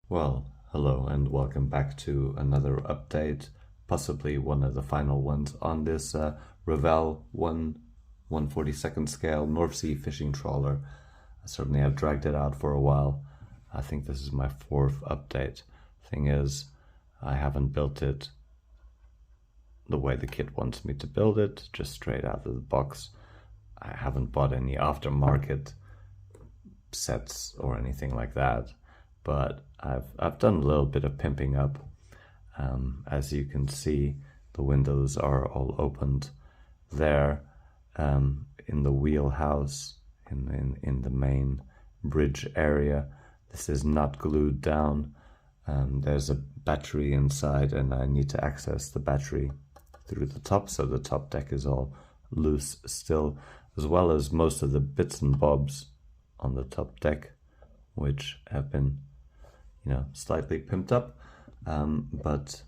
Well, hello and welcome back to another update, possibly one of the final ones on this Revell 1/142nd scale Northsea Fishing Trawler. I certainly have dragged it out for a while. I think this is my fourth update. Thing is, I haven't built it the way the kit wants me to build it, just straight out of the box. I haven't bought any aftermarket sets or anything like that, but I've done a little bit of pimping up. As you can see, the windows are all opened there in the wheelhouse, in the main bridge area. This is not glued down. There's a battery inside and I need to access the battery through the top, so the top deck is all loose still, as well as most of the bits and bobs on the top deck, which have been, slightly pimped up, but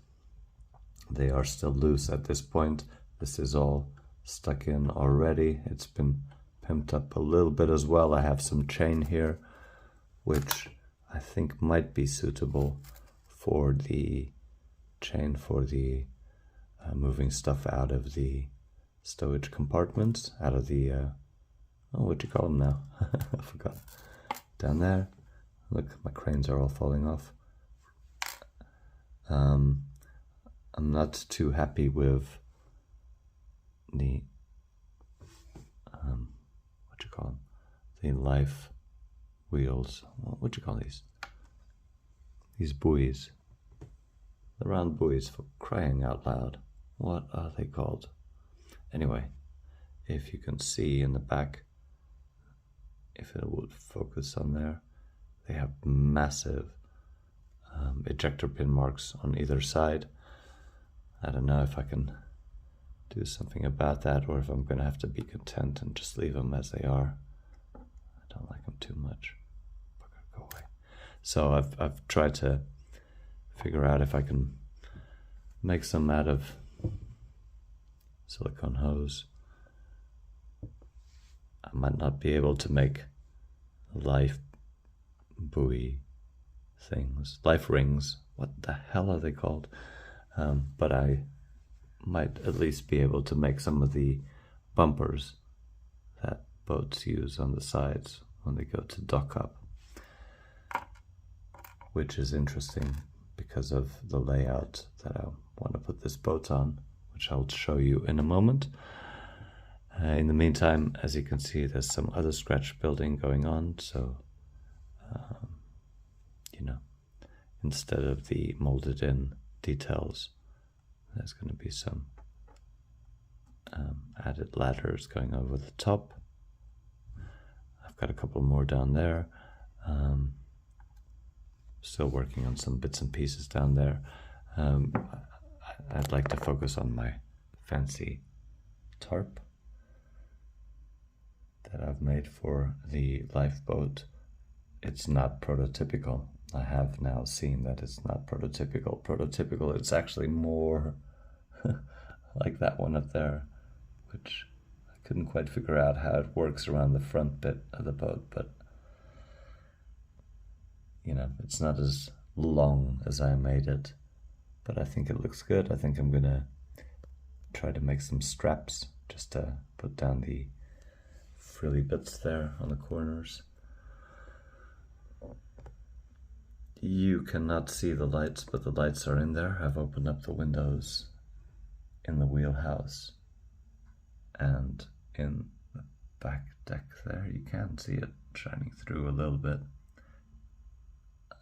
they are still loose at this point. This is all stuck in already. It's been pimped up a little bit as well. I have some chain here, which I think might be suitable for the chain for the moving stuff out of the stowage compartments, out of the what do you call them now? I forgot. Down there. Look, my cranes are all falling off. I'm not too happy with the what you call them? The life wheels. What do you call these? These buoys. The round buoys, for crying out loud. What are they called? Anyway, if you can see in the back, if it would focus on there, they have massive ejector pin marks on either side. I don't know if I can do something about that or if I'm going to have to be content and just leave them as they are. I don't like them too much. Go away. So I've tried to figure out if I can make some out of silicone hose. I might not be able to make life buoy things, life rings, what the hell are they called? But I might at least be able to make some of the bumpers that boats use on the sides when they go to dock up, which is interesting because of the layout that I want to put this boat on, which I'll show you in a moment. In the meantime, as you can see, there's some other scratch building going on, so instead of the molded in details, there's going to be some added ladders going over the top. I've got a couple more down there. Still working on some bits and pieces down there. I'd like to focus on my fancy tarp that I've made for the lifeboat. It's not prototypical. I have now seen that it's not prototypical. Prototypical, it's actually more like that one up there, which I couldn't quite figure out how it works around the front bit of the boat, but it's not as long as I made it, but I think it looks good. I think I'm gonna try to make some straps just to put down the frilly bits there on the corners. You cannot see the lights, but the lights are in there. I've opened up the windows in the wheelhouse and in the back deck there. You can see it shining through a little bit.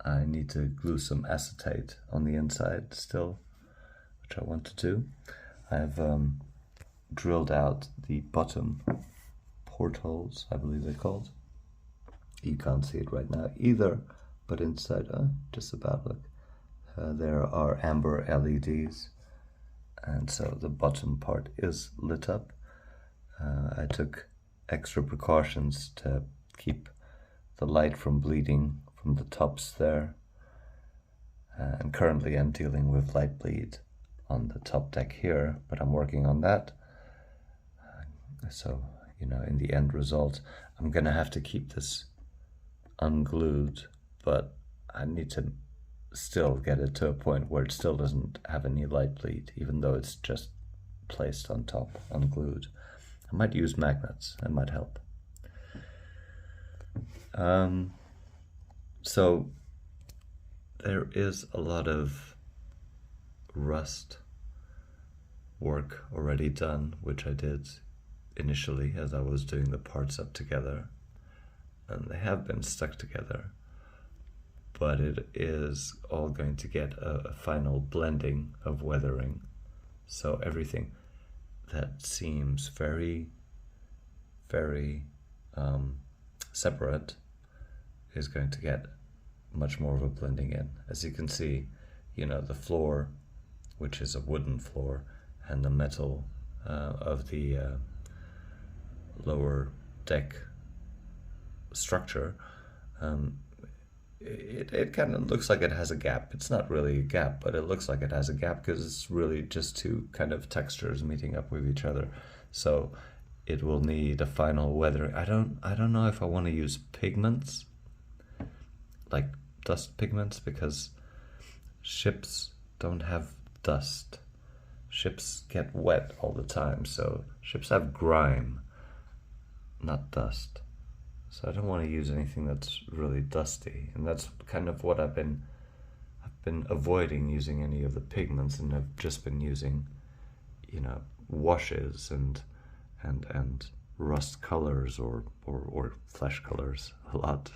I need to glue some acetate on the inside still, which I want to do. I've drilled out the bottom portholes, I believe they're called. You can't see it right now either, but inside, just about, look, there are amber LEDs, and so the bottom part is lit up. I took extra precautions to keep the light from bleeding from the tops there, and currently I'm dealing with light bleed on the top deck here, but I'm working on that. So, in the end result, I'm gonna have to keep this unglued, but I need to still get it to a point where it still doesn't have any light bleed, even though it's just placed on top, unglued. I might use magnets, that might help. So there is a lot of rust work already done, which I did initially as I was doing the parts up together, and they have been stuck together, but it is all going to get a final blending of weathering. So everything that seems very, very separate is going to get much more of a blending in. As you can see, you know, the floor, which is a wooden floor, and the metal of the lower deck structure, it kind of looks like it has a gap. It's not really a gap, but it looks like it has a gap because it's really just two kind of textures meeting up with each other. So it will need a final weathering. I don't know if I want to use pigments, like dust pigments, because ships don't have dust. Ships get wet all the time, so ships have grime, not dust. So I don't want to use anything that's really dusty, and that's kind of what I've been avoiding using any of the pigments, and I've just been using, you know, washes and rust colors or flesh colors a lot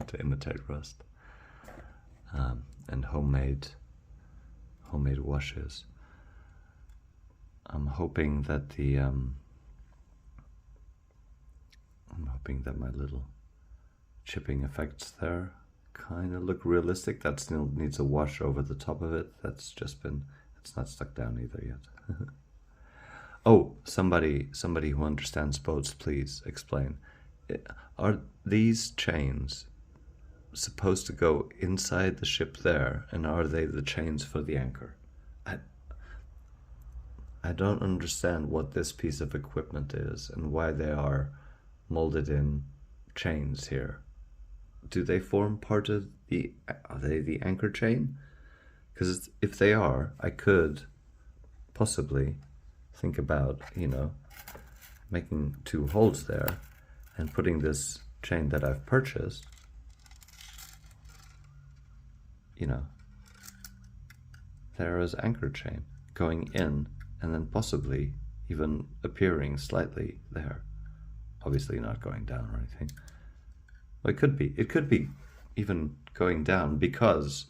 to imitate rust, and homemade washes. I'm hoping that my little chipping effects there kind of look realistic. That still needs a wash over the top of it. It's not stuck down either yet. Oh, somebody who understands boats, please explain. Are these chains supposed to go inside the ship there, and are they the chains for the anchor? I don't understand what this piece of equipment is and why they are molded in chains here. Do they form part of are they the anchor chain? Because if they are, I could possibly think about, you know, making two holes there and putting this chain that I've purchased, you know, there as anchor chain going in, and then possibly even appearing slightly there. Obviously not going down or anything. Well, it could be even going down because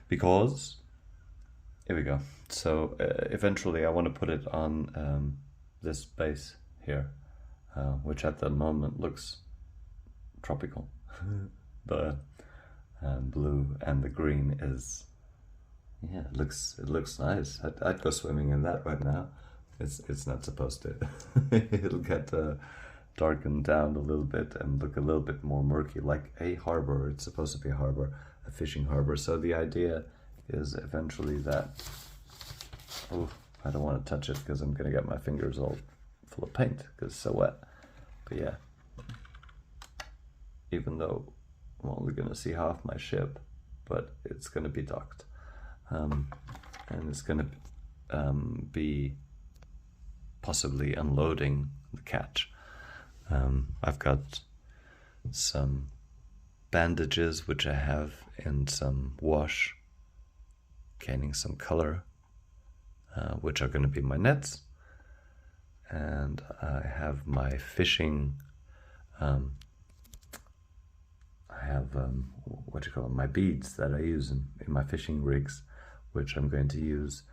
here we go. So eventually I want to put it on this base here, which at the moment looks tropical. The blue and the green is, yeah, it looks nice. I'd go swimming in that right now. It's not supposed to. It'll get darkened down a little bit and look a little bit more murky, like a harbor. It's supposed to be a harbor, a fishing harbor. So the idea is eventually that, oh, I don't want to touch it because I'm gonna get my fingers all full of paint because it's so wet. But yeah, even though I'm only gonna see half my ship, but it's gonna be docked, and it's gonna be possibly unloading the catch. I've got some bandages which I have in some wash, gaining some color, which are going to be my nets, and I have my fishing, I have what do you call them, my beads that I use in my fishing rigs, which I'm going to use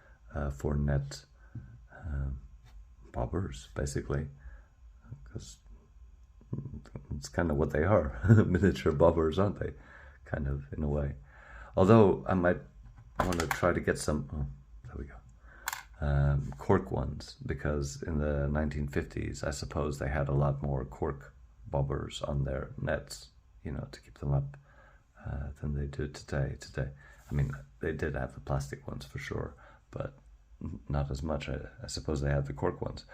for net bobbers, basically, because it's kind of what they are. Miniature bobbers, aren't they? Kind of, in a way. Although I might want to try to get some, oh, there we go, cork ones, because in the 1950s, I suppose they had a lot more cork bobbers on their nets, you know, to keep them up than they do today. I mean, they did have the plastic ones for sure, but not as much. I suppose they had the cork ones.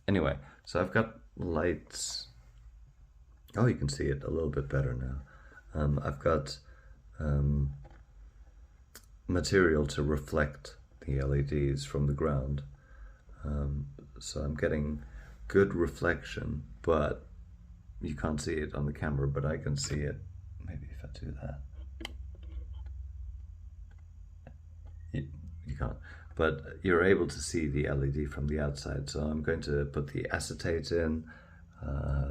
Anyway, so I've got lights. Oh, you can see it a little bit better now. I've got material to reflect the LEDs from the ground. So I'm getting good reflection, but you can't see it on the camera, but I can see it. Maybe if I do that. You can't, but you're able to see the LED from the outside. So I'm going to put the acetate in.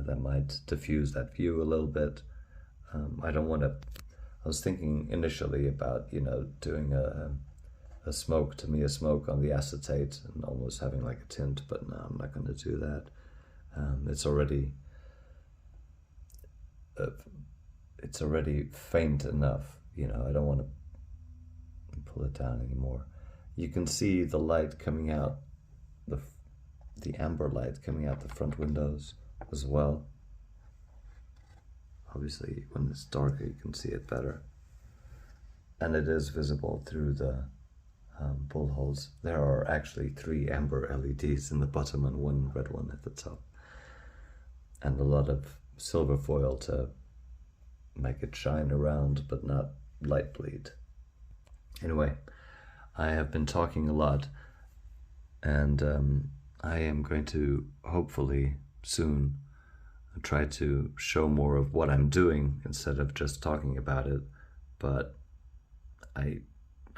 That might diffuse that view a little bit. I don't want to. I was thinking initially about, you know, doing a smoke on the acetate and almost having like a tint, but no, I'm not going to do that. It's already faint enough, you know. I don't want to pull it down anymore. You can see the light coming out, the amber light coming out the front windows as well. Obviously, when it's darker, you can see it better. And it is visible through the bull holes. There are actually 3 amber LEDs in the bottom and 1 red one at the top. And a lot of silver foil to make it shine around, but not light bleed. Anyway, I have been talking a lot, and I am going to hopefully soon try to show more of what I'm doing instead of just talking about it, but I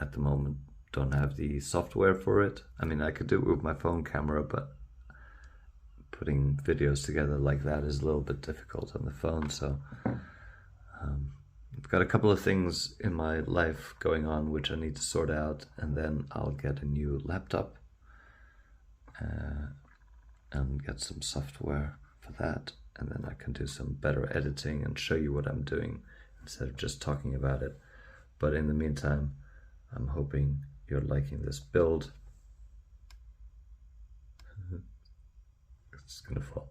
at the moment don't have the software for it. I mean, I could do it with my phone camera, but putting videos together like that is a little bit difficult on the phone. So I've got a couple of things in my life going on which I need to sort out, and then I'll get a new laptop and get some software for that. And then I can do some better editing and show you what I'm doing instead of just talking about it. But in the meantime, I'm hoping you're liking this build. It's gonna fall.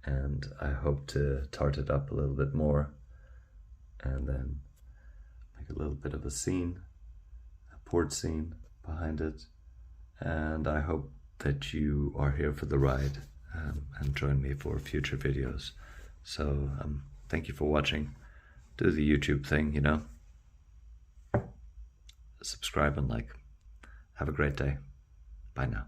And I hope to tart it up a little bit more and then make a little bit of a scene, a port scene behind it. And I hope that you are here for the ride. And join me for future videos. So thank you for watching. Do the YouTube thing, you know. Subscribe and like. Have a great day. Bye now.